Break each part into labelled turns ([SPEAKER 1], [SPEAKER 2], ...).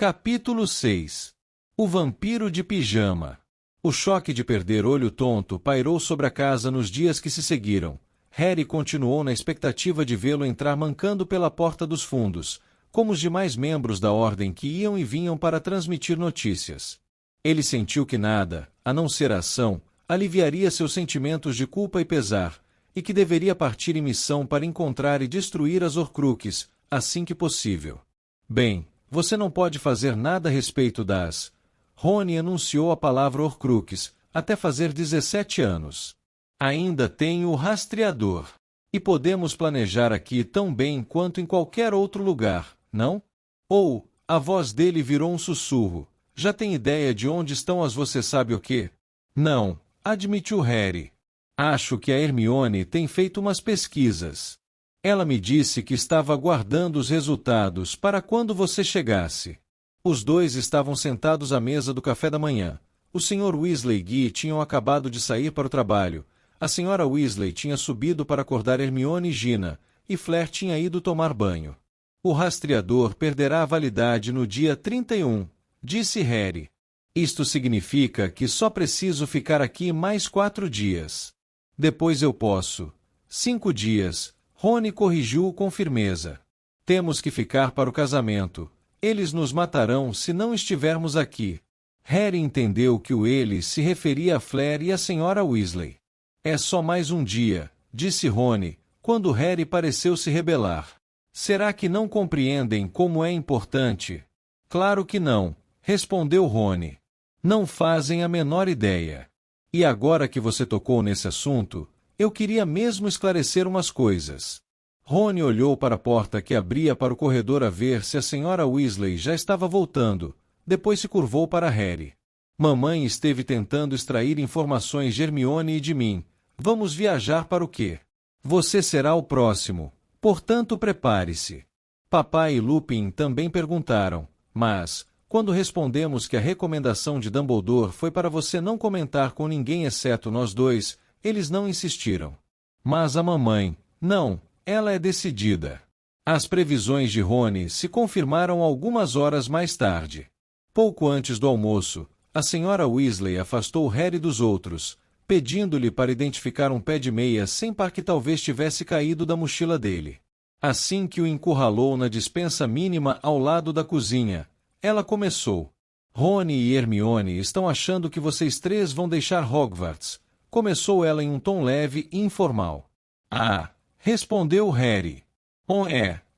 [SPEAKER 1] Capítulo 6. O vampiro de pijama. O choque de perder Olho Tonto pairou sobre a casa nos dias que se seguiram. Harry continuou na expectativa de vê-lo entrar mancando pela porta dos fundos, como os demais membros da ordem que iam e vinham para transmitir notícias. Ele sentiu que nada, a não ser a ação, aliviaria seus sentimentos de culpa e pesar, e que deveria partir em missão para encontrar e destruir as Horcruxes, assim que possível. Bem, você não pode fazer nada a respeito das... Rony enunciou a palavra Horcrux, até fazer 17 anos. Ainda tem o rastreador. E podemos planejar aqui tão bem quanto em qualquer outro lugar, não? Ou, a voz dele virou um sussurro. Já tem ideia de onde estão as você sabe o quê? Não, admitiu Harry. Acho que a Hermione tem feito umas pesquisas. Ela me disse que estava aguardando os resultados para quando você chegasse. Os dois estavam sentados à mesa do café da manhã. O Sr. Weasley e Guy tinham acabado de sair para o trabalho. A Sra. Weasley tinha subido para acordar Hermione e Gina, e Flair tinha ido tomar banho. O rastreador perderá a validade no dia 31, disse Harry. Isto significa que só preciso ficar aqui mais 4 dias. Depois eu posso. 5 dias. Rony corrigiu-o com firmeza. Temos que ficar para o casamento. Eles nos matarão se não estivermos aqui. Harry entendeu que o eles se referia a Flair e a Sra. Weasley. É só mais um dia, disse Rony, quando Harry pareceu se rebelar. Será que não compreendem como é importante? Claro que não, respondeu Rony. Não fazem a menor ideia. E agora que você tocou nesse assunto, eu queria mesmo esclarecer umas coisas. Rony olhou para a porta que abria para o corredor a ver se a Sra. Weasley já estava voltando, depois se curvou para Harry. Mamãe esteve tentando extrair informações de Hermione e de mim. Vamos viajar para o quê? Você será o próximo, portanto prepare-se. Papai e Lupin também perguntaram, mas, quando respondemos que a recomendação de Dumbledore foi para você não comentar com ninguém exceto nós dois, eles não insistiram. Mas a mamãe, não, ela é decidida. As previsões de Rony se confirmaram algumas horas mais tarde. Pouco antes do almoço, a Sra. Weasley afastou Harry dos outros, pedindo-lhe para identificar um pé de meia sem par que talvez tivesse caído da mochila dele. Assim que o encurralou na despensa mínima ao lado da cozinha, ela começou. Rony e Hermione estão achando que vocês 3 vão deixar Hogwarts. Começou ela em um tom leve e informal. Ah, respondeu Harry.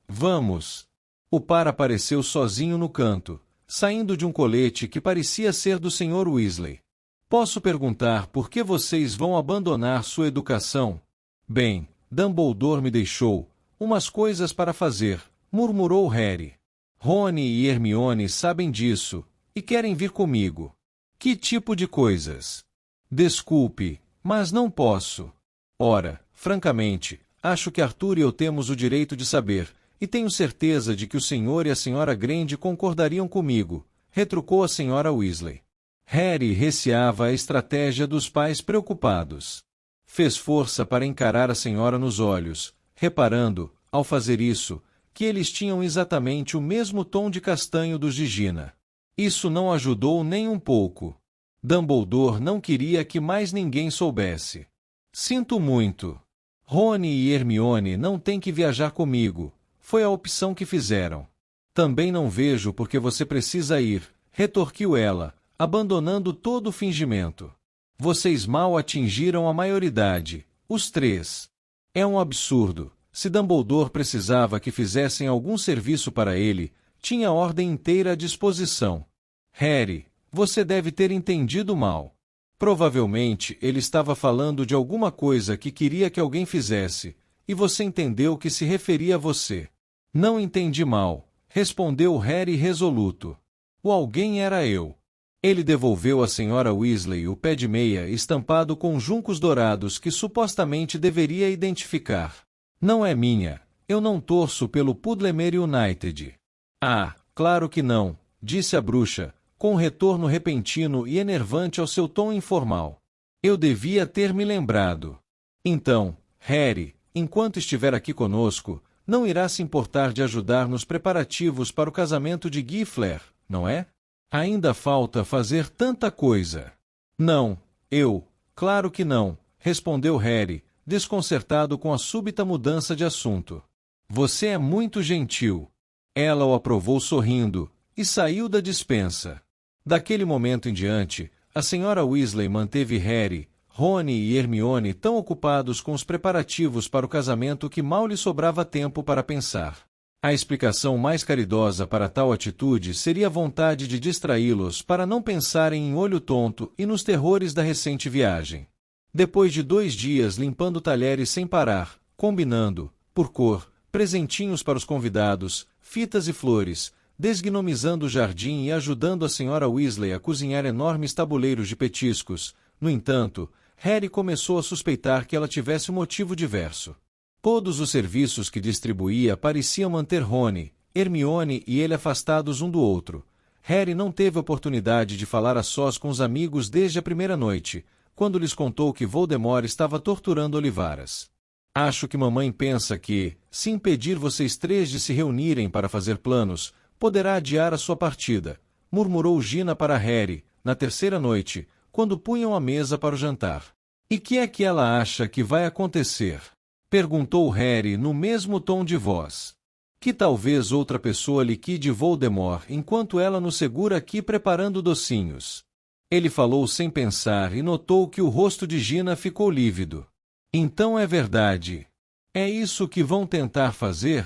[SPEAKER 1] Vamos. O par apareceu sozinho no canto, saindo de um colete que parecia ser do Sr. Weasley. Posso perguntar por que vocês vão abandonar sua educação? Bem, Dumbledore me deixou umas coisas para fazer, murmurou Harry. Rony e Hermione sabem disso, e querem vir comigo. Que tipo de coisas? Desculpe, mas não posso. Ora, francamente, acho que Arthur e eu temos o direito de saber, e tenho certeza de que o senhor e a Sra. Grande concordariam comigo, retrucou a Sra. Weasley. Harry receava a estratégia dos pais preocupados. Fez força para encarar a senhora nos olhos, reparando, ao fazer isso, que eles tinham exatamente o mesmo tom de castanho dos de Gina. Isso não ajudou nem um pouco. Dumbledore não queria que mais ninguém soubesse. Sinto muito. Rony e Hermione não têm que viajar comigo. Foi a opção que fizeram. Também não vejo por que você precisa ir, retorquiu ela, abandonando todo o fingimento. Vocês mal atingiram a maioridade, os 3. É um absurdo. Se Dumbledore precisava que fizessem algum serviço para ele, tinha a ordem inteira à disposição. Harry, você deve ter entendido mal. Provavelmente ele estava falando de alguma coisa que queria que alguém fizesse, e você entendeu que se referia a você. Não entendi mal, respondeu Harry resoluto. O alguém era eu. Ele devolveu à Sra. Weasley o pé de meia estampado com juncos dourados que supostamente deveria identificar. Não é minha. Eu não torço pelo Puddlemere United. Ah, claro que não, disse a bruxa, com um retorno repentino e enervante ao seu tom informal. Eu devia ter me lembrado. Então, Harry, enquanto estiver aqui conosco, não irá se importar de ajudar nos preparativos para o casamento de Guy e Flair, não é? Ainda falta fazer tanta coisa. Não, claro que não, respondeu Harry, desconcertado com a súbita mudança de assunto. Você é muito gentil. Ela o aprovou sorrindo, e saiu da despensa. Daquele momento em diante, a senhora Weasley manteve Harry, Rony e Hermione tão ocupados com os preparativos para o casamento que mal lhe sobrava tempo para pensar. A explicação mais caridosa para tal atitude seria a vontade de distraí-los para não pensarem em Olho Tonto e nos terrores da recente viagem. Depois de 2 dias limpando talheres sem parar, combinando, por cor, presentinhos para os convidados, fitas e flores, desgnomizando o jardim e ajudando a senhora Weasley a cozinhar enormes tabuleiros de petiscos, no entanto, Harry começou a suspeitar que ela tivesse um motivo diverso. Todos os serviços que distribuía pareciam manter Rony, Hermione e ele afastados um do outro. Harry não teve oportunidade de falar a sós com os amigos desde a primeira noite, quando lhes contou que Voldemort estava torturando Olivaras. Acho que mamãe pensa que, se impedir vocês 3 de se reunirem para fazer planos, poderá adiar a sua partida, murmurou Gina para Harry, na terceira noite, quando punham a mesa para o jantar. E que é que ela acha que vai acontecer? Perguntou Harry no mesmo tom de voz. Que talvez outra pessoa liquide Voldemort enquanto ela nos segura aqui preparando docinhos. Ele falou sem pensar e notou que o rosto de Gina ficou lívido. Então é verdade. É isso que vão tentar fazer?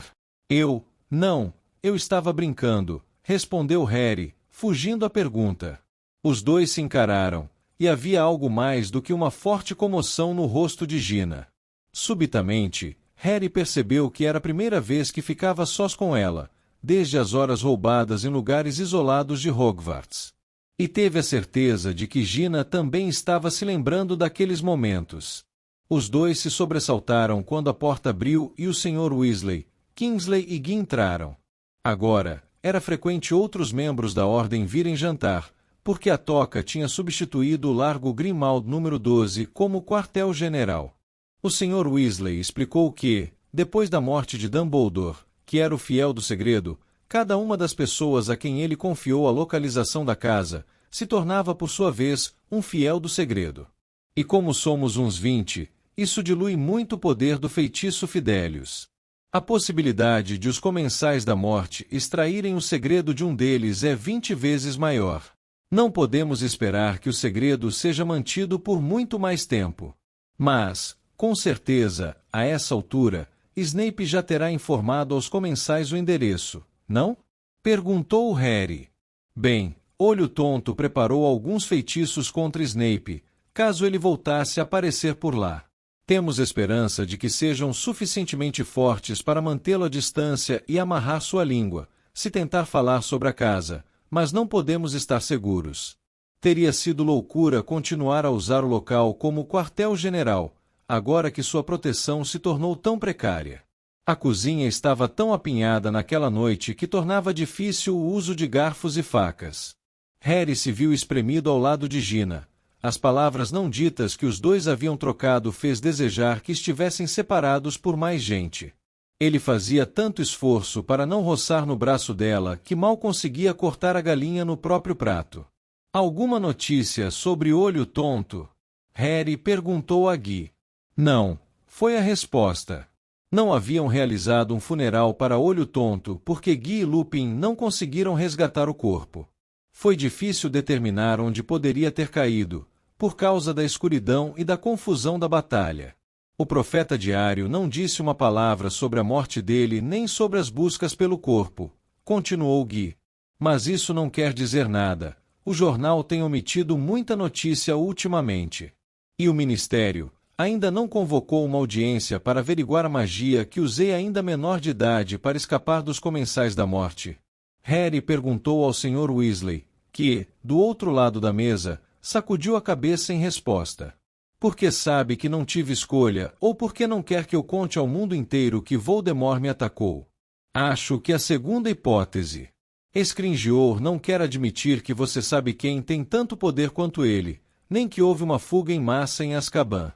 [SPEAKER 1] Não, eu estava brincando, respondeu Harry, fugindo à pergunta. Os dois se encararam, e havia algo mais do que uma forte comoção no rosto de Gina. Subitamente, Harry percebeu que era a primeira vez que ficava sós com ela, desde as horas roubadas em lugares isolados de Hogwarts. E teve a certeza de que Gina também estava se lembrando daqueles momentos. Os dois se sobressaltaram quando a porta abriu e o Sr. Weasley, Kingsley e Guy entraram. Agora, era frequente outros membros da ordem virem jantar, porque a Toca tinha substituído o Largo Grimmauld número 12 como quartel-general. O Sr. Weasley explicou que, depois da morte de Dumbledore, que era o fiel do segredo, cada uma das pessoas a quem ele confiou a localização da casa se tornava por sua vez um fiel do segredo. E como somos uns 20, isso dilui muito o poder do feitiço Fidelius. A possibilidade de os comensais da morte extraírem o segredo de um deles é 20 vezes maior. Não podemos esperar que o segredo seja mantido por muito mais tempo. Mas, com certeza, a essa altura, Snape já terá informado aos comensais o endereço, não? Perguntou Harry. Bem, Olho Tonto preparou alguns feitiços contra Snape, caso ele voltasse a aparecer por lá. Temos esperança de que sejam suficientemente fortes para mantê-lo à distância e amarrar sua língua, se tentar falar sobre a casa, mas não podemos estar seguros. Teria sido loucura continuar a usar o local como quartel-general, agora que sua proteção se tornou tão precária. A cozinha estava tão apinhada naquela noite que tornava difícil o uso de garfos e facas. Harry se viu espremido ao lado de Gina. As palavras não ditas que os dois haviam trocado fez desejar que estivessem separados por mais gente. Ele fazia tanto esforço para não roçar no braço dela que mal conseguia cortar a galinha no próprio prato. Alguma notícia sobre Olho Tonto? Harry perguntou a Guy. Não, foi a resposta. Não haviam realizado um funeral para Olho Tonto porque Guy e Lupin não conseguiram resgatar o corpo. Foi difícil determinar onde poderia ter caído, por causa da escuridão e da confusão da batalha. O profeta diário não disse uma palavra sobre a morte dele nem sobre as buscas pelo corpo, continuou Guy. Mas isso não quer dizer nada. O jornal tem omitido muita notícia ultimamente. E o Ministério ainda não convocou uma audiência para averiguar a magia que usei ainda menor de idade para escapar dos comensais da morte. Harry perguntou ao Sr. Weasley, que, do outro lado da mesa, sacudiu a cabeça em resposta. Porque sabe que não tive escolha ou porque não quer que eu conte ao mundo inteiro que Voldemort me atacou? Acho que a segunda hipótese. Scringeour não quer admitir que você sabe quem tem tanto poder quanto ele, nem que houve uma fuga em massa em Azkaban.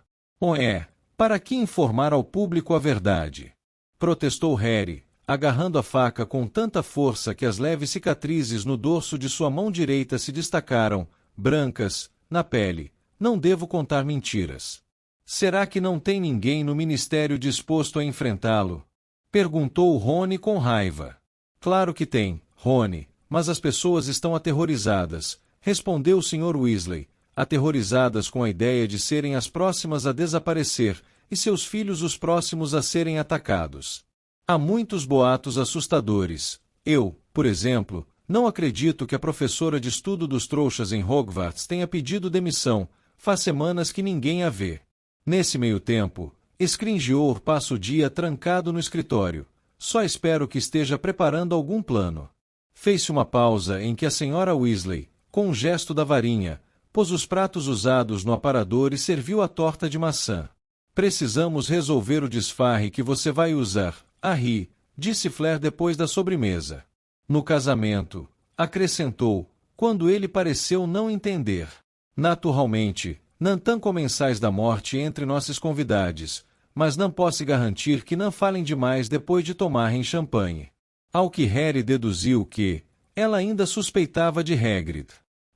[SPEAKER 1] Para que informar ao público a verdade? Protestou Harry, agarrando a faca com tanta força que as leves cicatrizes no dorso de sua mão direita se destacaram, brancas, na pele. Não devo contar mentiras. Será que não tem ninguém no ministério disposto a enfrentá-lo? Perguntou Rony com raiva. Claro que tem, Rony, mas as pessoas estão aterrorizadas, respondeu o Sr. Weasley, aterrorizadas com a ideia de serem as próximas a desaparecer, e seus filhos os próximos a serem atacados. Há muitos boatos assustadores. Eu, por exemplo, não acredito que a professora de estudo dos trouxas em Hogwarts tenha pedido demissão, faz semanas que ninguém a vê. Nesse meio tempo, Scringeour passa o dia trancado no escritório. Só espero que esteja preparando algum plano. Fez-se uma pausa em que a senhora Weasley, com um gesto da varinha, pôs os pratos usados no aparador e serviu a torta de maçã. Precisamos resolver o disfarre que você vai usar, Harry, disse Flair depois da sobremesa. No casamento, acrescentou, quando ele pareceu não entender. Naturalmente, não tão comensais da morte entre nossos convidados, mas não posso garantir que não falem demais depois de tomarem champanhe. Ao que Harry deduziu que ela ainda suspeitava de Hagrid.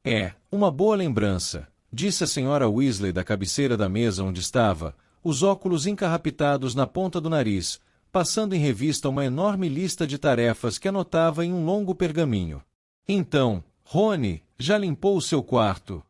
[SPEAKER 1] É, uma boa lembrança, disse a senhora Weasley da cabeceira da mesa onde estava, os óculos encarrapitados na ponta do nariz, passando em revista uma enorme lista de tarefas que anotava em um longo pergaminho. Então, Rony, já limpou o seu quarto?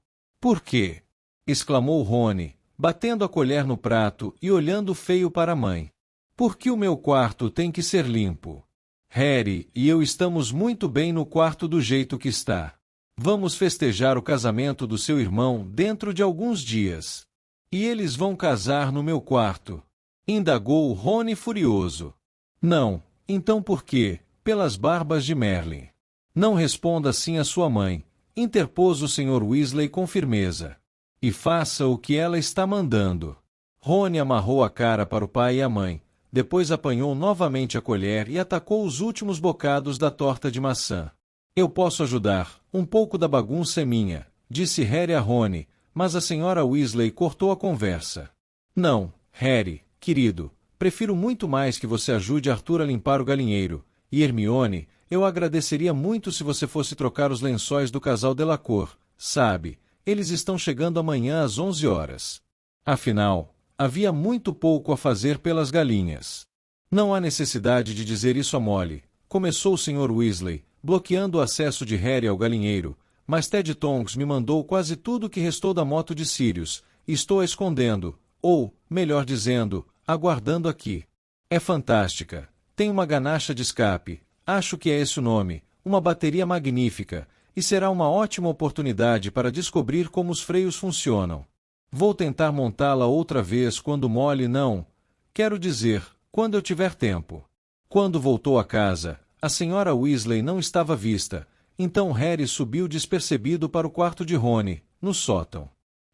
[SPEAKER 1] Por quê? Exclamou Rony, batendo a colher no prato e olhando feio para a mãe. Por que o meu quarto tem que ser limpo? Harry e eu estamos muito bem no quarto do jeito que está. Vamos festejar o casamento do seu irmão dentro de alguns dias. E eles vão casar no meu quarto. Indagou Rony furioso. Não, então por quê? Pelas barbas de Merlin. Não responda assim a sua mãe, interpôs o Sr. Weasley com firmeza. E faça o que ela está mandando. Rony amarrou a cara para o pai e a mãe, depois apanhou novamente a colher e atacou os últimos bocados da torta de maçã. Eu posso ajudar, um pouco da bagunça é minha, disse Harry a Rony, mas a senhora Weasley cortou a conversa. Não, Harry, querido, prefiro muito mais que você ajude Arthur a limpar o galinheiro, e Hermione, eu agradeceria muito se você fosse trocar os lençóis do casal Delacour, sabe, eles estão chegando amanhã às 11 horas. Afinal, havia muito pouco a fazer pelas galinhas. Não há necessidade de dizer isso a Molly, começou o Sr. Weasley, bloqueando o acesso de Harry ao galinheiro, mas Ted Tonks me mandou quase tudo o que restou da moto de Sirius, e estou a escondendo, ou, melhor dizendo, aguardando aqui. É fantástica. Tem uma ganacha de escape, acho que é esse o nome, uma bateria magnífica, e será uma ótima oportunidade para descobrir como os freios funcionam. Vou tentar montá-la outra vez quando Molly não... Quero dizer, quando eu tiver tempo. Quando voltou a casa, a senhora Weasley não estava vista, então Harry subiu despercebido para o quarto de Rony, no sótão.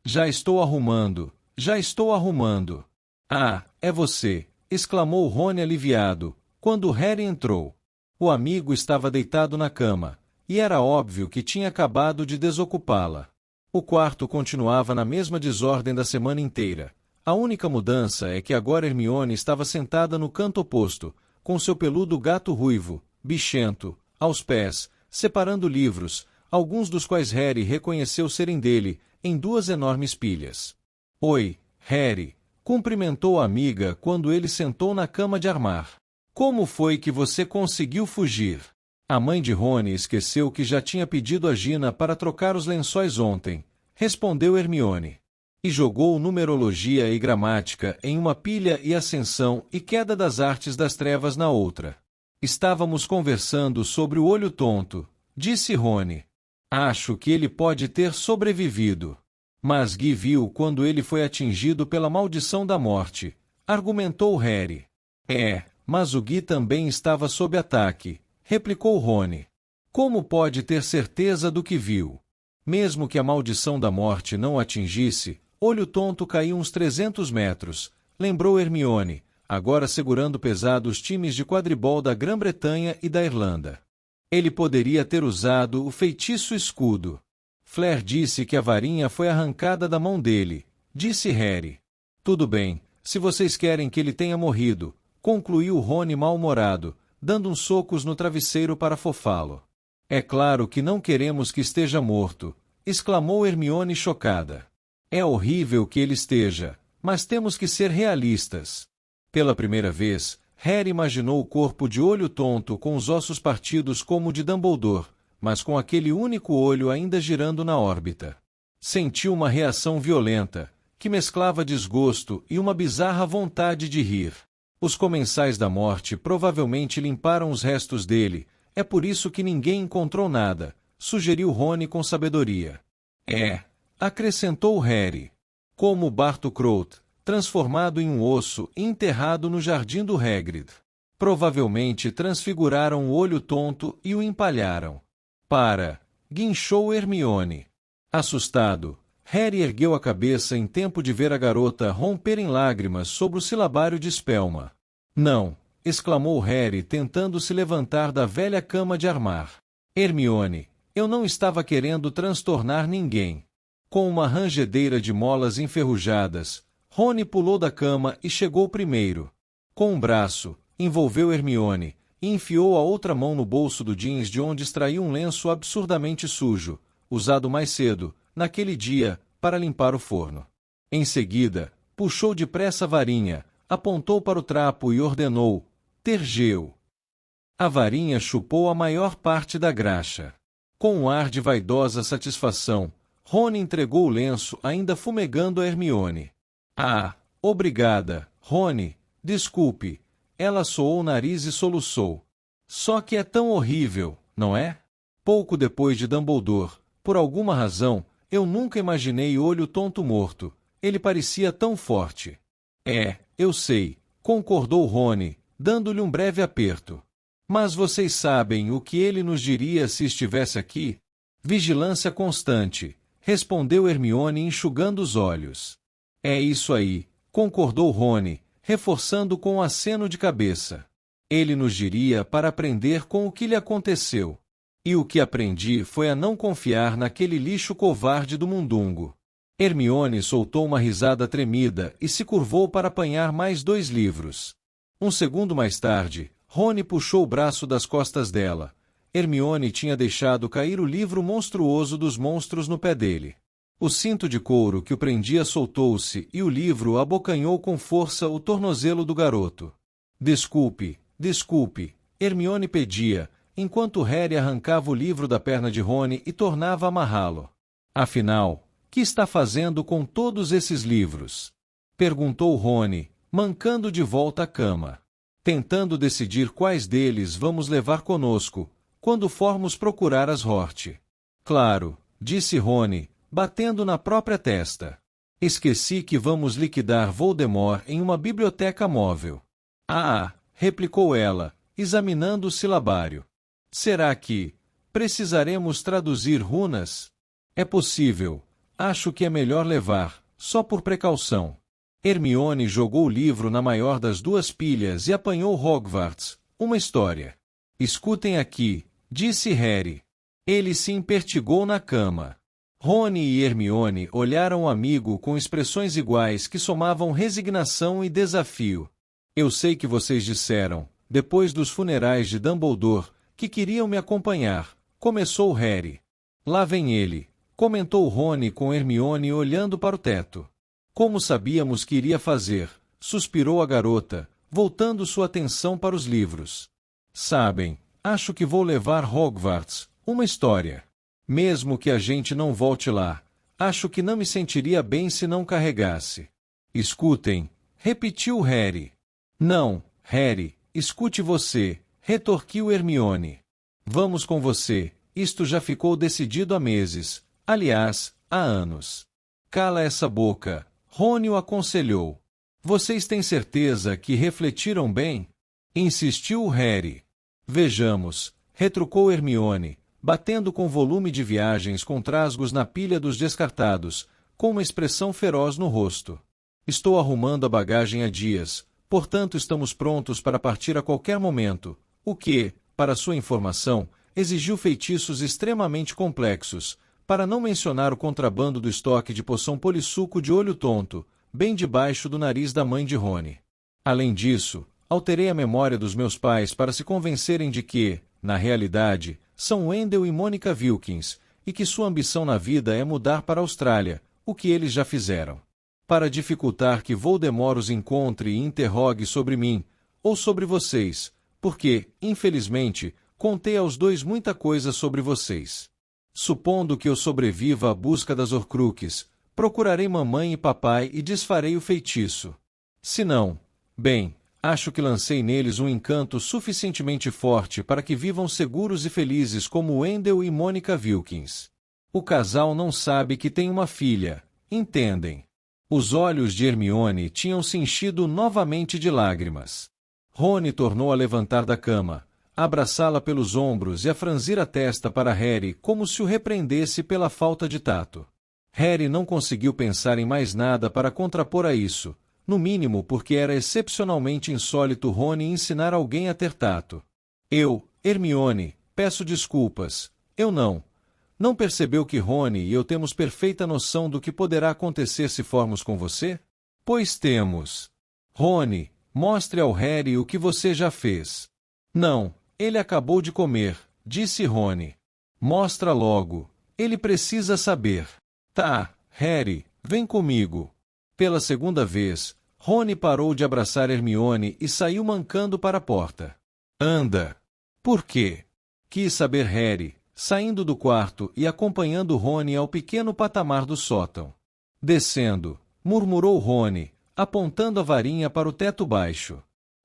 [SPEAKER 1] Já estou arrumando, já estou arrumando. Ah, é você, exclamou Rony aliviado, quando Harry entrou. O amigo estava deitado na cama, e era óbvio que tinha acabado de desocupá-la. O quarto continuava na mesma desordem da semana inteira. A única mudança é que agora Hermione estava sentada no canto oposto, com seu peludo gato ruivo, bichento, aos pés, separando livros, alguns dos quais Harry reconheceu serem dele, em duas enormes pilhas. Oi, Harry, cumprimentou a amiga quando ele sentou na cama de armar. Como foi que você conseguiu fugir? A mãe de Rony esqueceu que já tinha pedido a Gina para trocar os lençóis ontem, respondeu Hermione. E jogou numerologia e gramática em uma pilha e ascensão e queda das artes das trevas na outra. Estávamos conversando sobre o olho tonto, disse Rony. Acho que ele pode ter sobrevivido. Mas Gui viu quando ele foi atingido pela maldição da morte, argumentou Harry. É, mas o Gui também estava sob ataque, replicou Rony. Como pode ter certeza do que viu? Mesmo que a maldição da morte não o atingisse, Olho Tonto caiu uns 300 metros, lembrou Hermione, agora segurando pesados times de quadribol da Grã-Bretanha e da Irlanda. Ele poderia ter usado o feitiço escudo. Flair disse que a varinha foi arrancada da mão dele, disse Harry. Tudo bem, se vocês querem que ele tenha morrido, concluiu Rony mal-humorado, dando uns socos no travesseiro para fofá-lo. É claro que não queremos que esteja morto, exclamou Hermione chocada. É horrível que ele esteja, mas temos que ser realistas. Pela primeira vez, Harry imaginou o corpo de Olho Tonto com os ossos partidos como o de Dumbledore, mas com aquele único olho ainda girando na órbita. Sentiu uma reação violenta, que mesclava desgosto e uma bizarra vontade de rir. Os comensais da morte provavelmente limparam os restos dele, é por isso que ninguém encontrou nada, sugeriu Rony com sabedoria. Acrescentou Harry. Como Barty Crouch, transformado em um osso e enterrado no jardim do Hagrid. Provavelmente transfiguraram o Olho Tonto e o empalharam. Guinchou Hermione. Assustado, Harry ergueu a cabeça em tempo de ver a garota romper em lágrimas sobre o silabário de espelma. Não! Exclamou Harry tentando se levantar da velha cama de armar. Hermione, eu não estava querendo transtornar ninguém. Com uma rangedeira de molas enferrujadas, Rony pulou da cama e chegou primeiro. Com um braço, envolveu Hermione e enfiou a outra mão no bolso do jeans de onde extraiu um lenço absurdamente sujo, usado mais cedo, naquele dia, para limpar o forno. Em seguida, puxou depressa a varinha, apontou para o trapo e ordenou: Tergeu. A varinha chupou a maior parte da graxa. Com um ar de vaidosa satisfação, Rony entregou o lenço ainda fumegando a Hermione. Obrigada, Rony, desculpe. Ela soou o nariz e soluçou. Só que é tão horrível, não é? Pouco depois de Dumbledore, por alguma razão, eu nunca imaginei Olho Tonto morto. Ele parecia tão forte. Eu sei, concordou Rony, dando-lhe um breve aperto. Mas vocês sabem o que ele nos diria se estivesse aqui? Vigilância constante, respondeu Hermione enxugando os olhos. É isso aí, concordou Rony, reforçando com um aceno de cabeça. Ele nos diria para aprender com o que lhe aconteceu. E o que aprendi foi a não confiar naquele lixo covarde do mundungo. Hermione soltou uma risada tremida e se curvou para apanhar mais 2 livros. Um segundo mais tarde, Rony puxou o braço das costas dela. Hermione tinha deixado cair o livro monstruoso dos monstros no pé dele. O cinto de couro que o prendia soltou-se e o livro abocanhou com força o tornozelo do garoto. Desculpe, Hermione pedia, enquanto Harry arrancava o livro da perna de Rony e tornava a amarrá-lo. Afinal, que está fazendo com todos esses livros? Perguntou Rony, mancando de volta à cama. Tentando decidir quais deles vamos levar conosco, quando formos procurar as Hort. Claro, disse Rony, batendo na própria testa. Esqueci que vamos liquidar Voldemort em uma biblioteca móvel. Replicou ela, examinando o silabário. Será que precisaremos traduzir runas? É possível. Acho que é melhor levar, só por precaução. Hermione jogou o livro na maior das 2 pilhas e apanhou Hogwarts, uma história. Escutem aqui, disse Harry. Ele se impertigou na cama. Rony e Hermione olharam o amigo com expressões iguais que somavam resignação e desafio. Eu sei que vocês disseram, depois dos funerais de Dumbledore, que queriam me acompanhar, começou Harry. Lá vem ele, comentou Rony com Hermione olhando para o teto. Como sabíamos que iria fazer, suspirou a garota, voltando sua atenção para os livros. Sabem, acho que vou levar Hogwarts, uma história. Mesmo que a gente não volte lá, acho que não me sentiria bem se não carregasse. Escutem, repetiu Harry. Não, Harry, escute você, retorquiu Hermione. Vamos com você, isto já ficou decidido há meses, aliás, há anos. Cala essa boca, Rony o aconselhou. Vocês têm certeza que refletiram bem? Insistiu Harry. Vejamos, retrucou Hermione, batendo com volume de viagens com trasgos na pilha dos descartados, com uma expressão feroz no rosto. Estou arrumando a bagagem há dias, portanto estamos prontos para partir a qualquer momento, o que, para sua informação, exigiu feitiços extremamente complexos, para não mencionar o contrabando do estoque de poção polissuco de Olho Tonto, bem debaixo do nariz da mãe de Rony. Além disso, Alterei a memória dos meus pais para se convencerem de que, na realidade, são Wendell e Monica Wilkins, e que sua ambição na vida é mudar para a Austrália, o que eles já fizeram. Para dificultar que Voldemort os encontre e interrogue sobre mim, ou sobre vocês, porque, infelizmente, contei aos dois muita coisa sobre vocês. Supondo que eu sobreviva à busca das Horcruxes, procurarei mamãe e papai e desfarei o feitiço. Se não, bem, acho que lancei neles um encanto suficientemente forte para que vivam seguros e felizes como Wendell e Monica Wilkins. O casal não sabe que tem uma filha, entendem? Os olhos de Hermione tinham se enchido novamente de lágrimas. Rony tornou a levantar da cama, a abraçá-la pelos ombros e a franzir a testa para Harry como se o repreendesse pela falta de tato. Harry não conseguiu pensar em mais nada para contrapor a isso, no mínimo porque era excepcionalmente insólito Rony ensinar alguém a ter tato. Hermione, peço desculpas, eu não. Não percebeu que Rony e eu temos perfeita noção do que poderá acontecer se formos com você? Pois temos. Rony, mostre ao Harry o que você já fez. Não, ele acabou de comer, disse Rony. Mostra logo, ele precisa saber. Tá, Harry, vem comigo. Pela segunda vez, Rony parou de abraçar Hermione e saiu mancando para a porta. Anda! Por quê? Quis saber Harry, saindo do quarto e acompanhando Rony ao pequeno patamar do sótão. Descendo, murmurou Rony, apontando a varinha para o teto baixo.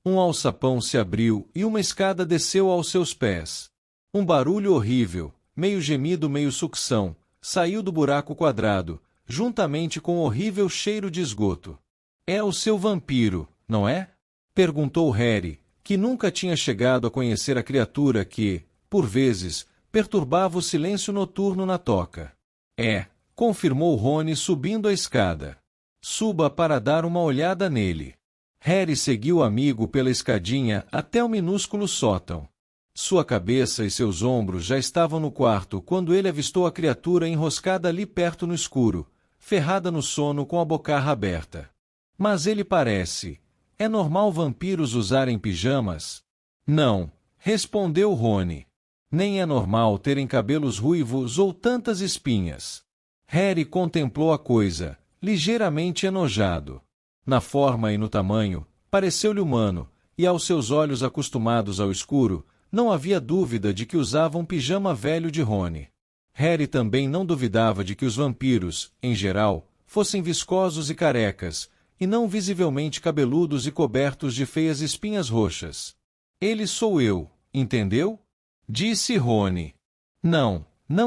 [SPEAKER 1] Um alçapão se abriu e uma escada desceu aos seus pés. Um barulho horrível, meio gemido, meio sucção, saiu do buraco quadrado, juntamente com o horrível cheiro de esgoto. É o seu vampiro, não é? Perguntou Harry, que nunca tinha chegado a conhecer a criatura que, por vezes, perturbava o silêncio noturno na toca. É, confirmou Rony subindo a escada. Suba para dar uma olhada nele. Harry seguiu o amigo pela escadinha até o minúsculo sótão. Sua cabeça e seus ombros já estavam no quarto quando ele avistou a criatura enroscada ali perto no escuro, ferrada no sono com a bocarra aberta. Mas ele parece... É normal vampiros usarem pijamas? Não, respondeu Rony. Nem é normal terem cabelos ruivos ou tantas espinhas. Harry contemplou a coisa, ligeiramente enojado. Na forma e no tamanho, pareceu-lhe humano, e aos seus olhos acostumados ao escuro, não havia dúvida de que usava um pijama velho de Rony. Harry também não duvidava de que os vampiros, em geral, fossem viscosos e carecas, e não visivelmente cabeludos e cobertos de feias espinhas roxas. Ele sou eu, entendeu? Disse Rony. Não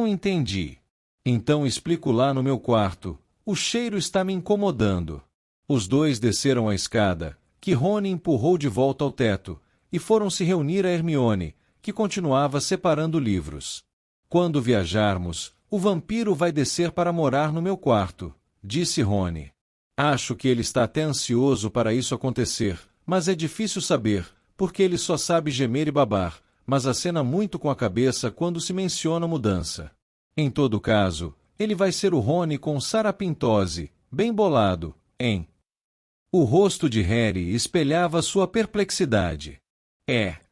[SPEAKER 1] entendi. Então explico lá no meu quarto, o cheiro está me incomodando. Os dois desceram a escada, que Rony empurrou de volta ao teto, e foram se reunir a Hermione, que continuava separando livros. Quando viajarmos, o vampiro vai descer para morar no meu quarto, disse Rony. Acho que ele está até ansioso para isso acontecer, mas é difícil saber, porque ele só sabe gemer e babar, mas acena muito com a cabeça quando se menciona mudança. Em todo caso, ele vai ser o Rony com sarapintose, bem bolado, hein? O rosto de Harry espelhava sua perplexidade.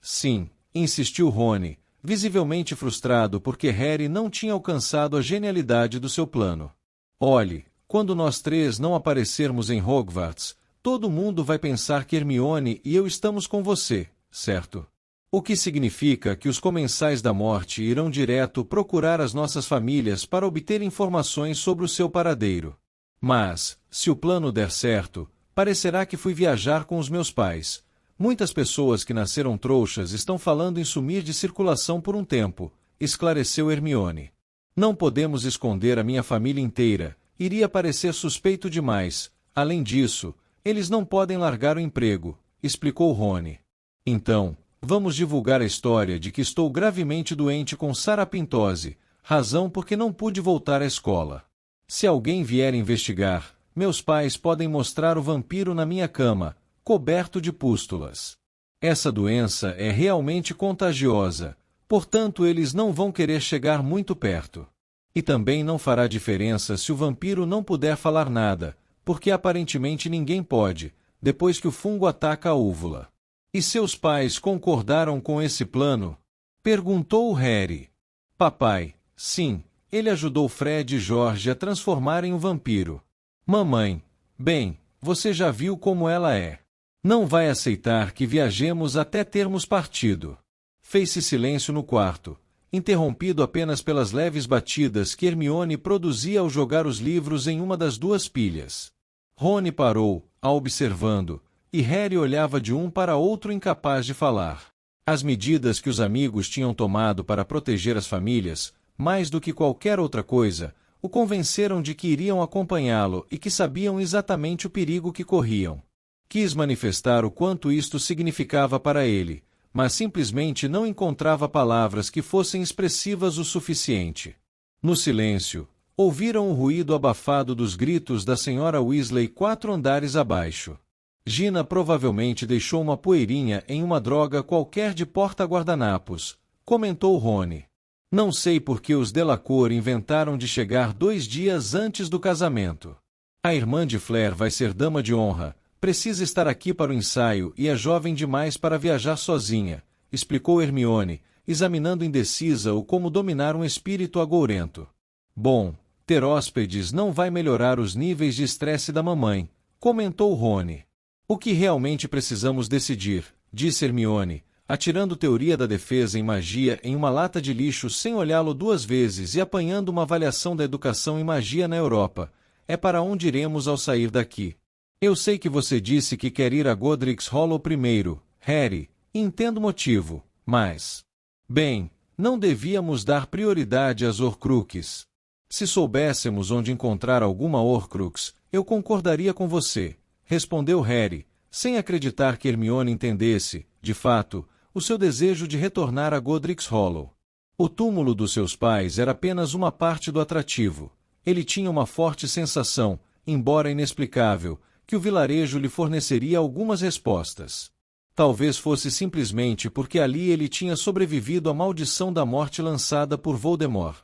[SPEAKER 1] Sim, insistiu Rony, visivelmente frustrado porque Harry não tinha alcançado a genialidade do seu plano. Olhe, quando nós três não aparecermos em Hogwarts, todo mundo vai pensar que Hermione e eu estamos com você, certo? O que significa que os comensais da morte irão direto procurar as nossas famílias para obter informações sobre o seu paradeiro. Mas, se o plano der certo, parecerá que fui viajar com os meus pais. Muitas pessoas que nasceram trouxas estão falando em sumir de circulação por um tempo, esclareceu Hermione. Não podemos esconder a minha família inteira, iria parecer suspeito demais. Além disso, eles não podem largar o emprego, explicou Rony. Então, vamos divulgar a história de que estou gravemente doente com sarapintose, razão por que não pude voltar à escola. Se alguém vier investigar, meus pais podem mostrar o vampiro na minha cama, coberto de pústulas. Essa doença é realmente contagiosa, portanto eles não vão querer chegar muito perto. E também não fará diferença se o vampiro não puder falar nada, porque aparentemente ninguém pode, depois que o fungo ataca a úvula. E seus pais concordaram com esse plano? Perguntou Harry. Papai, sim, ele ajudou Fred e George a transformar em um vampiro. Mamãe, bem, você já viu como ela é. Não vai aceitar que viajemos até termos partido. Fez-se silêncio no quarto, interrompido apenas pelas leves batidas que Hermione produzia ao jogar os livros em uma das duas pilhas. Rony parou, a observando, e Harry olhava de um para outro incapaz de falar. As medidas que os amigos tinham tomado para proteger as famílias, mais do que qualquer outra coisa, o convenceram de que iriam acompanhá-lo e que sabiam exatamente o perigo que corriam. Quis manifestar o quanto isto significava para ele, mas simplesmente não encontrava palavras que fossem expressivas o suficiente. No silêncio, ouviram o ruído abafado dos gritos da senhora Weasley 4 andares abaixo. Gina provavelmente deixou uma poeirinha em uma droga qualquer de porta-guardanapos, comentou Rony. Não sei por que os Delacour inventaram de chegar 2 dias antes do casamento. A irmã de Flair vai ser dama de honra, precisa estar aqui para o ensaio e é jovem demais para viajar sozinha, explicou Hermione, examinando indecisa o como dominar um espírito agourento. Bom, ter hóspedes não vai melhorar os níveis de estresse da mamãe, comentou Rony. O que realmente precisamos decidir, disse Hermione, atirando teoria da defesa em magia em uma lata de lixo sem olhá-lo 2 vezes e apanhando uma avaliação da educação em magia na Europa, é para onde iremos ao sair daqui. Eu sei que você disse que quer ir a Godric's Hollow primeiro, Harry, e entendo o motivo, mas... Bem, não devíamos dar prioridade às Horcruxes. Se soubéssemos onde encontrar alguma Horcrux, eu concordaria com você, respondeu Harry, sem acreditar que Hermione entendesse, de fato, o seu desejo de retornar a Godric's Hollow. O túmulo dos seus pais era apenas uma parte do atrativo. Ele tinha uma forte sensação, embora inexplicável, que o vilarejo lhe forneceria algumas respostas. Talvez fosse simplesmente porque ali ele tinha sobrevivido à maldição da morte lançada por Voldemort.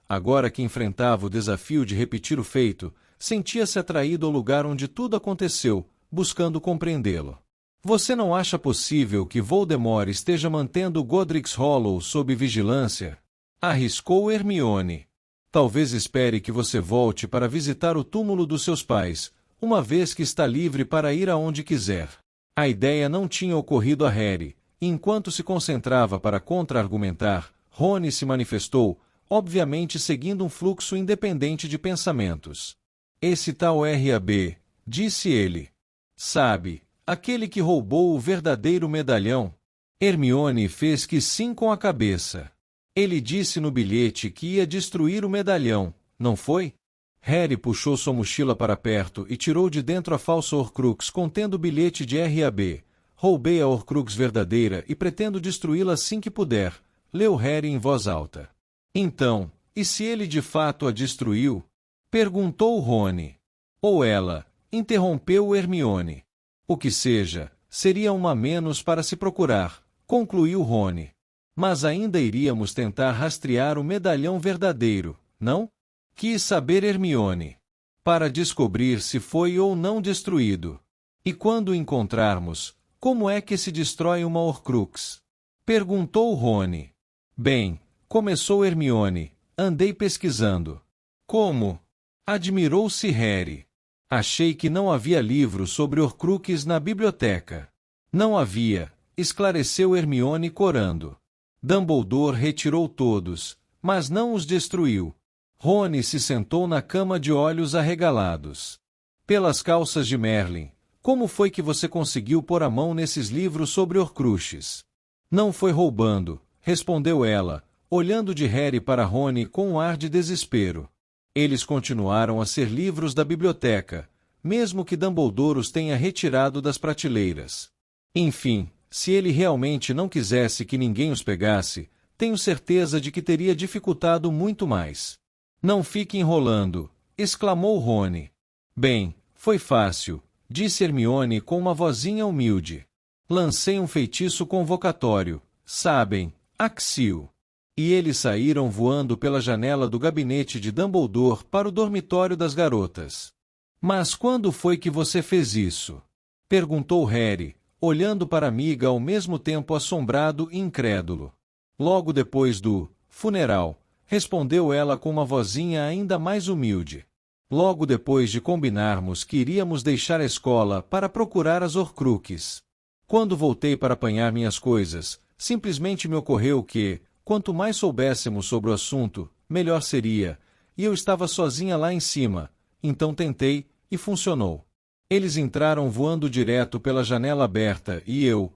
[SPEAKER 1] Agora que enfrentava o desafio de repetir o feito, sentia-se atraído ao lugar onde tudo aconteceu, buscando compreendê-lo. Você não acha possível que Voldemort esteja mantendo Godric's Hollow sob vigilância? Arriscou Hermione. Talvez espere que você volte para visitar o túmulo dos seus pais, uma vez que está livre para ir aonde quiser. A ideia não tinha ocorrido a Harry, e enquanto se concentrava para contra-argumentar, Rony se manifestou, obviamente seguindo um fluxo independente de pensamentos. Esse tal R.A.B., disse ele. Sabe, aquele que roubou o verdadeiro medalhão? Hermione fez que sim com a cabeça. Ele disse no bilhete que ia destruir o medalhão, não foi? Harry puxou sua mochila para perto e tirou de dentro a falsa Horcrux contendo o bilhete de R.A.B. Roubei a Horcrux verdadeira e pretendo destruí-la assim que puder, leu Harry em voz alta. Então, e se ele de fato a destruiu? Perguntou Rony. Ou ela, interrompeu Hermione. O que seja, seria uma a menos para se procurar, concluiu Rony. Mas ainda iríamos tentar rastrear o medalhão verdadeiro, não? Quis saber Hermione. Para descobrir se foi ou não destruído. E quando o encontrarmos, como é que se destrói uma Horcrux? Perguntou Rony. Bem, começou Hermione, andei pesquisando. Como? Admirou-se Harry. Achei que não havia livro sobre Horcruxes na biblioteca. Não havia, esclareceu Hermione corando. Dumbledore retirou todos, mas não os destruiu. Rony se sentou na cama de olhos arregalados. Pelas calças de Merlin, como foi que você conseguiu pôr a mão nesses livros sobre Horcruxes? Não foi roubando, respondeu ela, olhando de Harry para Rony com um ar de desespero. Eles continuaram a ser livros da biblioteca, mesmo que Dumbledore os tenha retirado das prateleiras. Enfim, se ele realmente não quisesse que ninguém os pegasse, tenho certeza de que teria dificultado muito mais. Não fique enrolando, exclamou Rony. Bem, foi fácil, disse Hermione com uma vozinha humilde. Lancei um feitiço convocatório, sabem, Axio. E eles saíram voando pela janela do gabinete de Dumbledore para o dormitório das garotas. Mas quando foi que você fez isso? Perguntou Harry, olhando para a amiga ao mesmo tempo assombrado e incrédulo. Logo depois do funeral, respondeu ela com uma vozinha ainda mais humilde. Logo depois de combinarmos que iríamos deixar a escola para procurar as Horcruxes. Quando voltei para apanhar minhas coisas, simplesmente me ocorreu que, quanto mais soubéssemos sobre o assunto, melhor seria, e eu estava sozinha lá em cima, então tentei, e funcionou. Eles entraram voando direto pela janela aberta e eu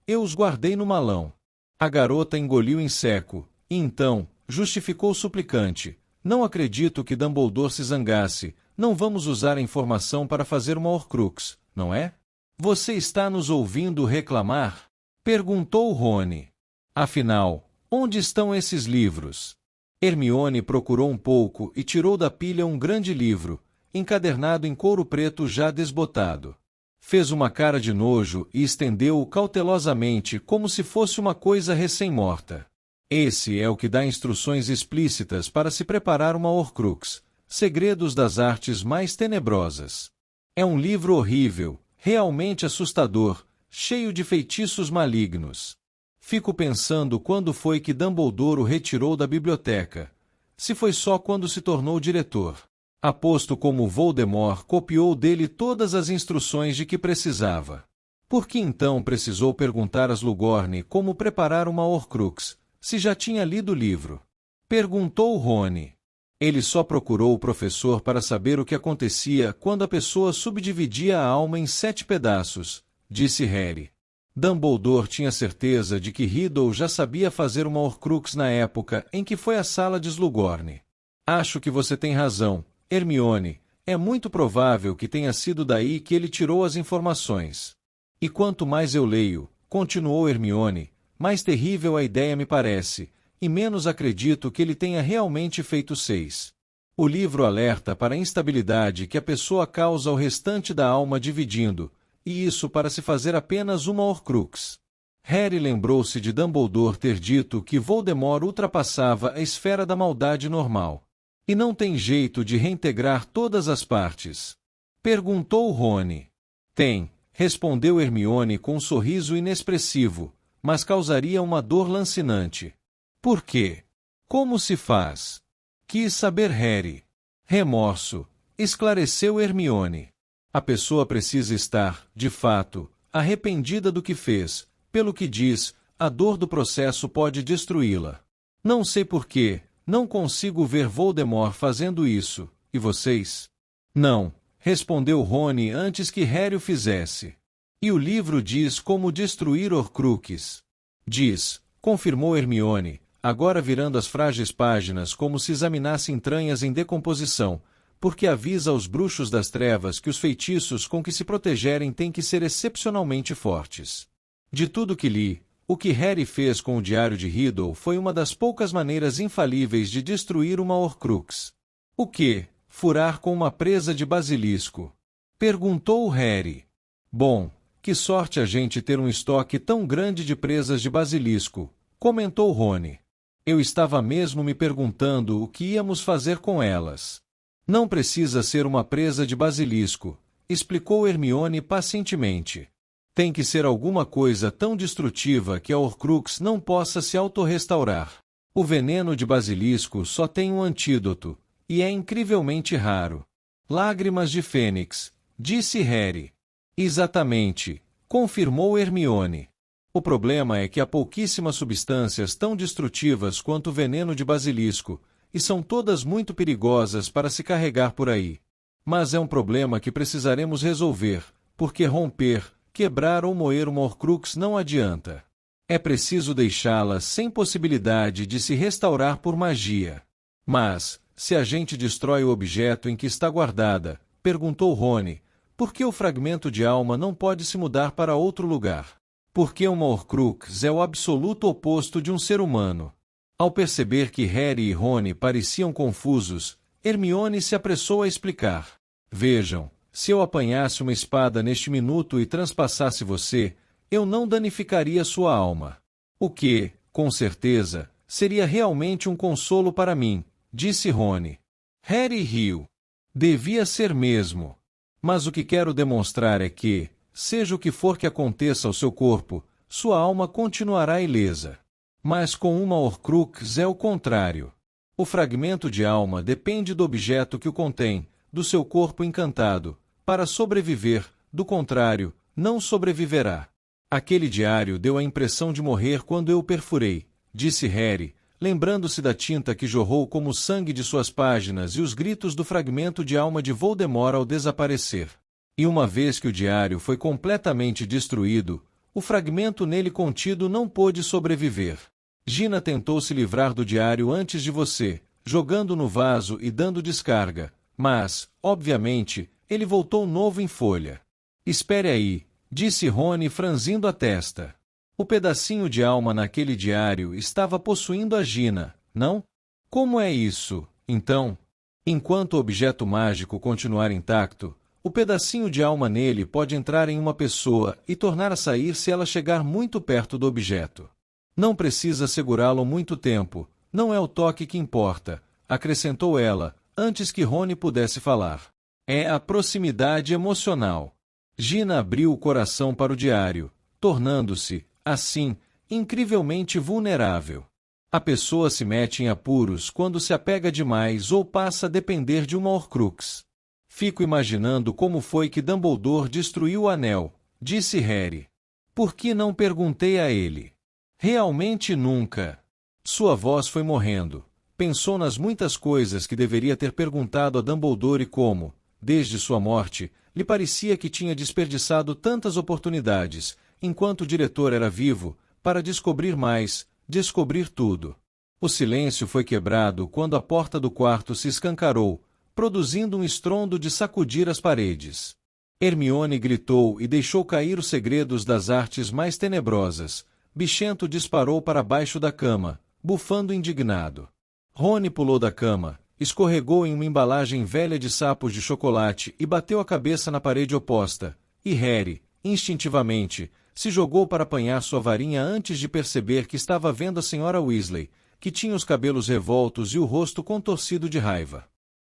[SPEAKER 1] os guardei no malão. A garota engoliu em seco, e então, justificou suplicante. Não acredito que Dumbledore se zangasse, não vamos usar a informação para fazer uma Horcrux, não é? Você está nos ouvindo reclamar? Perguntou Rony. Afinal, onde estão esses livros? Hermione procurou um pouco e tirou da pilha um grande livro, encadernado em couro preto já desbotado. Fez uma cara de nojo e estendeu-o cautelosamente como se fosse uma coisa recém-morta. Esse é o que dá instruções explícitas para se preparar uma Horcrux, segredos das artes mais tenebrosas. É um livro horrível, realmente assustador, cheio de feitiços malignos. Fico pensando quando foi que Dumbledore o retirou da biblioteca. Se foi só quando se tornou diretor. Aposto como Voldemort copiou dele todas as instruções de que precisava. Por que então precisou perguntar a Slughorn como preparar uma Horcrux, se já tinha lido o livro? Perguntou Rony. Ele só procurou o professor para saber o que acontecia quando a pessoa subdividia a alma em 7 pedaços, disse Harry. Dumbledore tinha certeza de que Riddle já sabia fazer uma Horcrux na época em que foi à sala de Slughorn. Acho que você tem razão, Hermione. É muito provável que tenha sido daí que ele tirou as informações. E quanto mais eu leio, continuou Hermione, mais terrível a ideia me parece, e menos acredito que ele tenha realmente feito 6. O livro alerta para a instabilidade que a pessoa causa ao restante da alma dividindo, e isso para se fazer apenas uma Horcrux. Harry lembrou-se de Dumbledore ter dito que Voldemort ultrapassava a esfera da maldade normal. E não tem jeito de reintegrar todas as partes? Perguntou Rony. Tem, respondeu Hermione com um sorriso inexpressivo, mas causaria uma dor lancinante. Por quê? Como se faz? Quis saber Harry. Remorso, esclareceu Hermione. A pessoa precisa estar, de fato, arrependida do que fez. Pelo que diz, a dor do processo pode destruí-la. Não sei por quê, não consigo ver Voldemort fazendo isso. E vocês? Não, respondeu Rony antes que Harry o fizesse. E o livro diz como destruir Horcruxes. Diz, confirmou Hermione, agora virando as frágeis páginas como se examinasse entranhas em decomposição, porque avisa aos bruxos das trevas que os feitiços com que se protegerem têm que ser excepcionalmente fortes. De tudo que li, o que Harry fez com o diário de Riddle foi uma das poucas maneiras infalíveis de destruir uma Horcrux. O quê? Furar com uma presa de basilisco? Perguntou Harry. Bom, que sorte a gente ter um estoque tão grande de presas de basilisco, comentou Rony. Eu estava mesmo me perguntando o que íamos fazer com elas. Não precisa ser uma presa de basilisco, explicou Hermione pacientemente. Tem que ser alguma coisa tão destrutiva que a Horcrux não possa se autorrestaurar. O veneno de basilisco só tem um antídoto, e é incrivelmente raro. Lágrimas de Fênix, disse Harry. Exatamente, confirmou Hermione. O problema é que há pouquíssimas substâncias tão destrutivas quanto o veneno de basilisco, e são todas muito perigosas para se carregar por aí. Mas é um problema que precisaremos resolver, porque romper, quebrar ou moer uma Horcrux não adianta. É preciso deixá-la sem possibilidade de se restaurar por magia. Mas, se a gente destrói o objeto em que está guardada, perguntou Rony, por que o fragmento de alma não pode se mudar para outro lugar? Porque uma Horcrux é o absoluto oposto de um ser humano. Ao perceber que Harry e Rony pareciam confusos, Hermione se apressou a explicar. Vejam, se eu apanhasse uma espada neste minuto e transpassasse você, eu não danificaria sua alma. O que, com certeza, seria realmente um consolo para mim, disse Rony. Harry riu. Devia ser mesmo. Mas o que quero demonstrar é que, seja o que for que aconteça ao seu corpo, sua alma continuará ilesa. Mas com uma Horcrux é o contrário. O fragmento de alma depende do objeto que o contém, do seu corpo encantado, para sobreviver, do contrário, não sobreviverá. Aquele diário deu a impressão de morrer quando eu o perfurei, disse Harry, lembrando-se da tinta que jorrou como sangue de suas páginas e os gritos do fragmento de alma de Voldemort ao desaparecer. E uma vez que o diário foi completamente destruído, o fragmento nele contido não pôde sobreviver. Gina tentou se livrar do diário antes de você, jogando no vaso e dando descarga, mas, obviamente, ele voltou novo em folha. Espere aí, disse Rony franzindo a testa. O pedacinho de alma naquele diário estava possuindo a Gina, não? Como é isso, então? Enquanto o objeto mágico continuar intacto, o pedacinho de alma nele pode entrar em uma pessoa e tornar a sair se ela chegar muito perto do objeto. Não precisa segurá-lo muito tempo, não é o toque que importa, acrescentou ela, antes que Rony pudesse falar. É a proximidade emocional. Gina abriu o coração para o diário, tornando-se, assim, incrivelmente vulnerável. A pessoa se mete em apuros quando se apega demais ou passa a depender de uma Horcrux. Fico imaginando como foi que Dumbledore destruiu o anel, disse Harry. Por que não perguntei a ele? Realmente nunca. Sua voz foi morrendo. Pensou nas muitas coisas que deveria ter perguntado a Dumbledore e como, desde sua morte, lhe parecia que tinha desperdiçado tantas oportunidades, enquanto o diretor era vivo, para descobrir mais, descobrir tudo. O silêncio foi quebrado quando a porta do quarto se escancarou, produzindo um estrondo de sacudir as paredes. Hermione gritou e deixou cair os segredos das artes mais tenebrosas. Bichento disparou para baixo da cama, bufando indignado. Rony pulou da cama, escorregou em uma embalagem velha de sapos de chocolate e bateu a cabeça na parede oposta, e Harry, instintivamente, se jogou para apanhar sua varinha antes de perceber que estava vendo a Sra. Weasley, que tinha os cabelos revoltos e o rosto contorcido de raiva.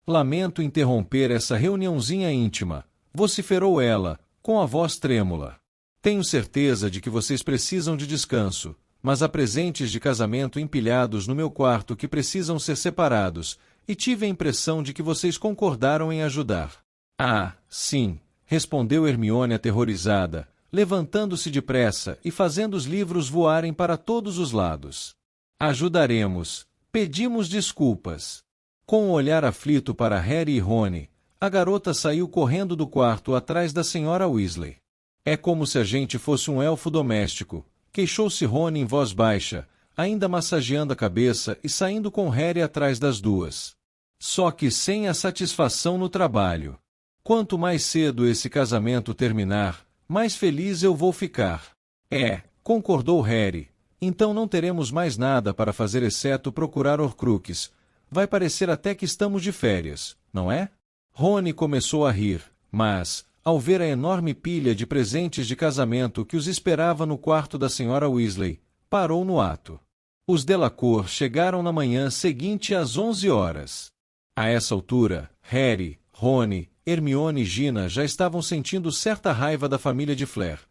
[SPEAKER 1] Lamento interromper essa reuniãozinha íntima, vociferou ela, com a voz trêmula. Tenho certeza de que vocês precisam de descanso, mas há presentes de casamento empilhados no meu quarto que precisam ser separados, e tive a impressão de que vocês concordaram em ajudar. Ah, sim, respondeu Hermione aterrorizada, levantando-se depressa e fazendo os livros voarem para todos os lados. Ajudaremos. Pedimos desculpas. Com um olhar aflito para Harry e Rony, a garota saiu correndo do quarto atrás da Sra. Weasley. É como se a gente fosse um elfo doméstico, queixou-se Rony em voz baixa, ainda massageando a cabeça e saindo com Harry atrás das duas. Só que sem a satisfação no trabalho. Quanto mais cedo esse casamento terminar, mais feliz eu vou ficar. É, concordou Harry. Então não teremos mais nada para fazer exceto procurar Horcruxes. Vai parecer até que estamos de férias, não é? Rony começou a rir, mas, ao ver a enorme pilha de presentes de casamento que os esperava no quarto da Sra. Weasley, parou no ato. Os Delacour chegaram na manhã seguinte às 11 horas. A essa altura, Harry, Rony, Hermione e Gina já estavam sentindo certa raiva da família de Flair.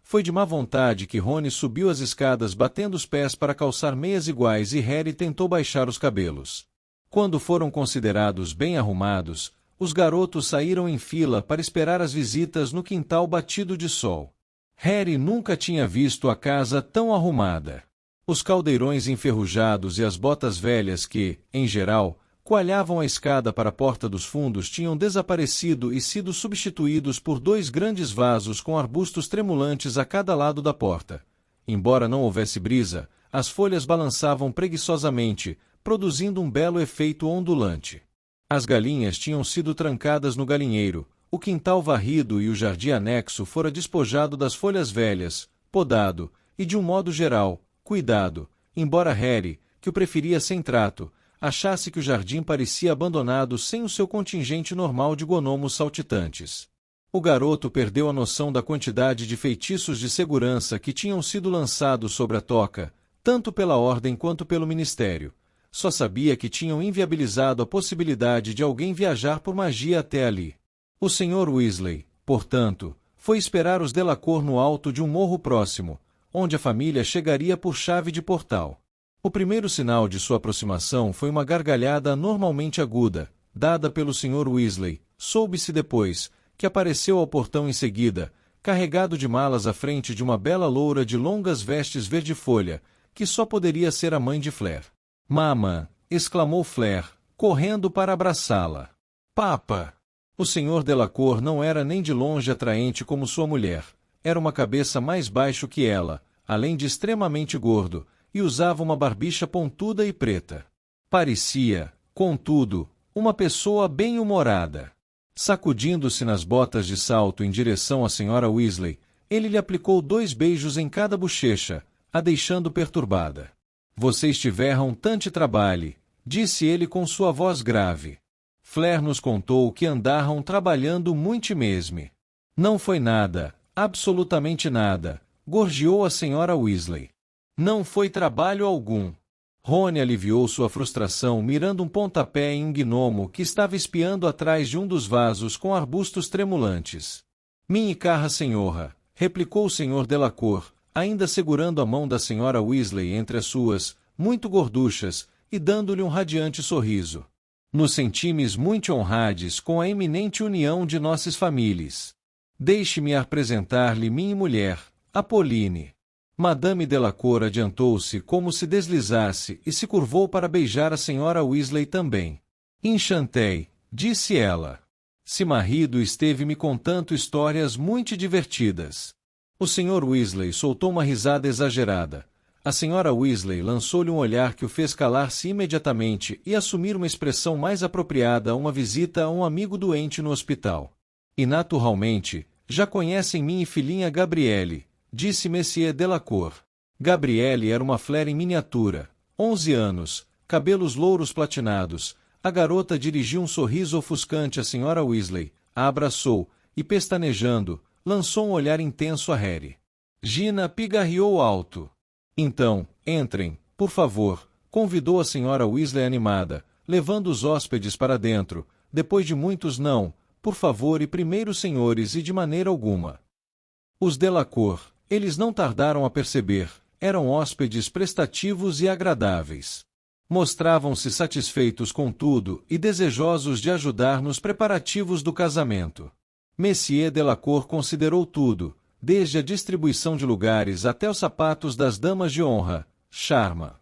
[SPEAKER 1] Foi de má vontade que Rony subiu as escadas batendo os pés para calçar meias iguais e Harry tentou baixar os cabelos. Quando foram considerados bem arrumados, os garotos saíram em fila para esperar as visitas no quintal batido de sol. Harry nunca tinha visto a casa tão arrumada. Os caldeirões enferrujados e as botas velhas que, em geral, coalhavam a escada para a porta dos fundos tinham desaparecido e sido substituídos por 2 grandes vasos com arbustos tremulantes a cada lado da porta. Embora não houvesse brisa, as folhas balançavam preguiçosamente, produzindo um belo efeito ondulante. As galinhas tinham sido trancadas no galinheiro, o quintal varrido e o jardim anexo fora despojado das folhas velhas, podado, e de um modo geral, cuidado, embora Harry, que o preferia sem trato, achasse que o jardim parecia abandonado sem o seu contingente normal de gnomos saltitantes. O garoto perdeu a noção da quantidade de feitiços de segurança que tinham sido lançados sobre a toca, tanto pela Ordem quanto pelo Ministério. Só sabia que tinham inviabilizado a possibilidade de alguém viajar por magia até ali. O Sr. Weasley, portanto, foi esperar os Delacour no alto de um morro próximo, onde a família chegaria por chave de portal. O primeiro sinal de sua aproximação foi uma gargalhada anormalmente aguda, dada pelo Sr. Weasley. Soube-se depois, que apareceu ao portão em seguida, carregado de malas à frente de uma bela loura de longas vestes verde-folha, que só poderia ser a mãe de Fleur. "Mamã!" exclamou Fleur, correndo para abraçá-la. "Papa!" O Sr. Delacour não era nem de longe atraente como sua mulher. Era uma cabeça mais baixo que ela, além de extremamente gordo, e usava uma barbicha pontuda e preta. Parecia, contudo, uma pessoa bem-humorada. Sacudindo-se nas botas de salto em direção à Sra. Weasley, ele lhe aplicou 2 beijos em cada bochecha, a deixando perturbada. "Vocês tiveram tanto trabalho", disse ele com sua voz grave. Fleur nos contou que andaram trabalhando muito mesmo. "Não foi nada, absolutamente nada", gorjeou a Sra. Weasley. "Não foi trabalho algum." Rony aliviou sua frustração mirando um pontapé em um gnomo que estava espiando atrás de um dos vasos com arbustos tremulantes. "Minha cara senhora", replicou o Sr. Delacour, ainda segurando a mão da Sra. Weasley entre as suas, muito gorduchas, e dando-lhe um radiante sorriso. "Nos sentimos muito honrados com a eminente união de nossas famílias. Deixe-me apresentar-lhe minha mulher, Apolline." Madame Delacour adiantou-se como se deslizasse e se curvou para beijar a Sra. Weasley também. "Enchantei", disse ela. "Se marido esteve-me contando histórias muito divertidas." O Sr. Weasley soltou uma risada exagerada. A Sra. Weasley lançou-lhe um olhar que o fez calar-se imediatamente e assumir uma expressão mais apropriada a uma visita a um amigo doente no hospital. "E naturalmente, já conhecem minha filhinha Gabrielle", disse Monsieur Delacour. Gabrielle era uma Fleur em miniatura, 11 anos, cabelos louros platinados. A garota dirigiu um sorriso ofuscante à Sra. Weasley, a abraçou, e pestanejando, lançou um olhar intenso a Harry. Gina pigarreou alto. "Então, entrem, por favor", convidou a Sra. Weasley animada, levando os hóspedes para dentro, depois de muitos "não, por favor" e "primeiros senhores" e de maneira alguma. Os Delacour, eles não tardaram a perceber, eram hóspedes prestativos e agradáveis. Mostravam-se satisfeitos com tudo e desejosos de ajudar nos preparativos do casamento. Monsieur Delacour considerou tudo, desde a distribuição de lugares até os sapatos das damas de honra, charma.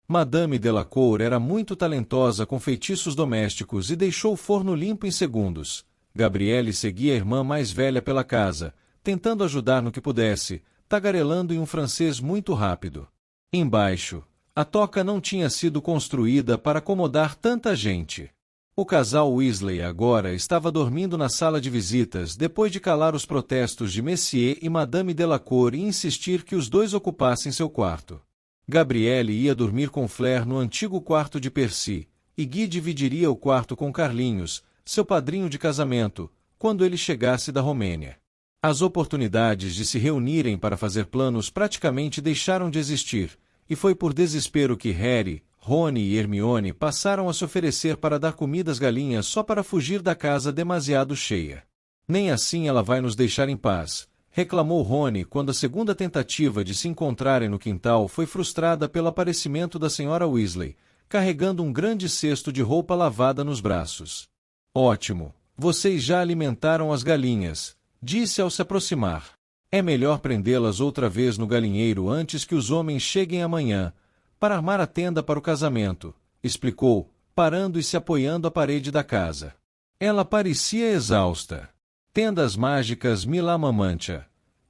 [SPEAKER 1] Madame Delacour era muito talentosa com feitiços domésticos e deixou o forno limpo em segundos. Gabrielle seguia a irmã mais velha pela casa, tentando ajudar no que pudesse, tagarelando em um francês muito rápido. Embaixo, a toca não tinha sido construída para acomodar tanta gente. O casal Weasley agora estava dormindo na sala de visitas depois de calar os protestos de Monsieur e Madame Delacour e insistir que os dois ocupassem seu quarto. Gabrielle ia dormir com Fleur no antigo quarto de Percy, e Guy dividiria o quarto com Carlinhos, seu padrinho de casamento, quando ele chegasse da Romênia. As oportunidades de se reunirem para fazer planos praticamente deixaram de existir, e foi por desespero que Harry, Rony e Hermione passaram a se oferecer para dar comida às galinhas só para fugir da casa demasiado cheia. "Nem assim ela vai nos deixar em paz", reclamou Rony quando a segunda tentativa de se encontrarem no quintal foi frustrada pelo aparecimento da Sra. Weasley, carregando um grande cesto de roupa lavada nos braços. "Ótimo, vocês já alimentaram as galinhas", disse ao se aproximar. "É melhor prendê-las outra vez no galinheiro antes que os homens cheguem amanhã, para armar a tenda para o casamento", explicou, parando e se apoiando à parede da casa. Ela parecia exausta. "Tendas mágicas Milamamantia.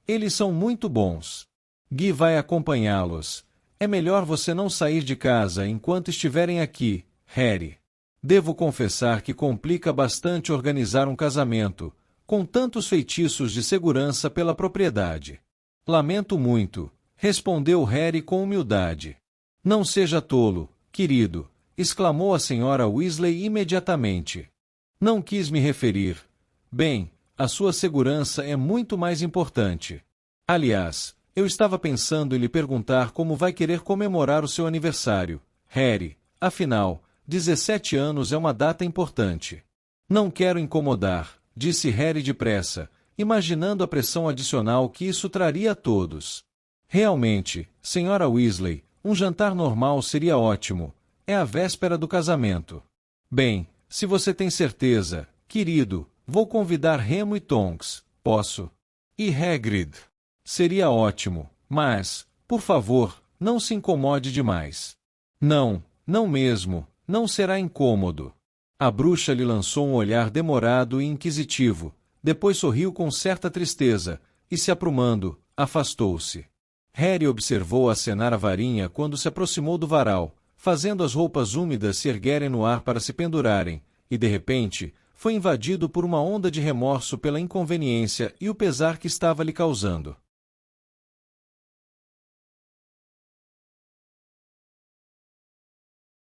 [SPEAKER 1] Eles são muito bons. Guy vai acompanhá-los. É melhor você não sair de casa enquanto estiverem aqui, Harry. Devo confessar que complica bastante organizar um casamento, com tantos feitiços de segurança pela propriedade." "Lamento muito", respondeu Harry com humildade. "Não seja tolo, querido", exclamou a Sra. Weasley imediatamente. "Não quis me referir. Bem, a sua segurança é muito mais importante. Aliás, eu estava pensando em lhe perguntar como vai querer comemorar o seu aniversário, Harry. Afinal, 17 anos é uma data importante." "Não quero incomodar", disse Harry depressa, imaginando a pressão adicional que isso traria a todos. Realmente, Sra. Weasley, um jantar normal seria ótimo. É a véspera do casamento. Bem, se você tem certeza, querido, vou convidar Remo e Tonks, posso? E Hagrid. Seria ótimo, mas, por favor, não se incomode demais. Não, não mesmo, não será incômodo. A bruxa lhe lançou um olhar demorado e inquisitivo, depois sorriu com certa tristeza, e se aprumando, afastou-se. Harry observou acenar a varinha quando se aproximou do varal, fazendo as roupas úmidas se erguerem no ar para se pendurarem, e de repente, foi invadido por uma onda de remorso pela inconveniência e o pesar que estava lhe causando.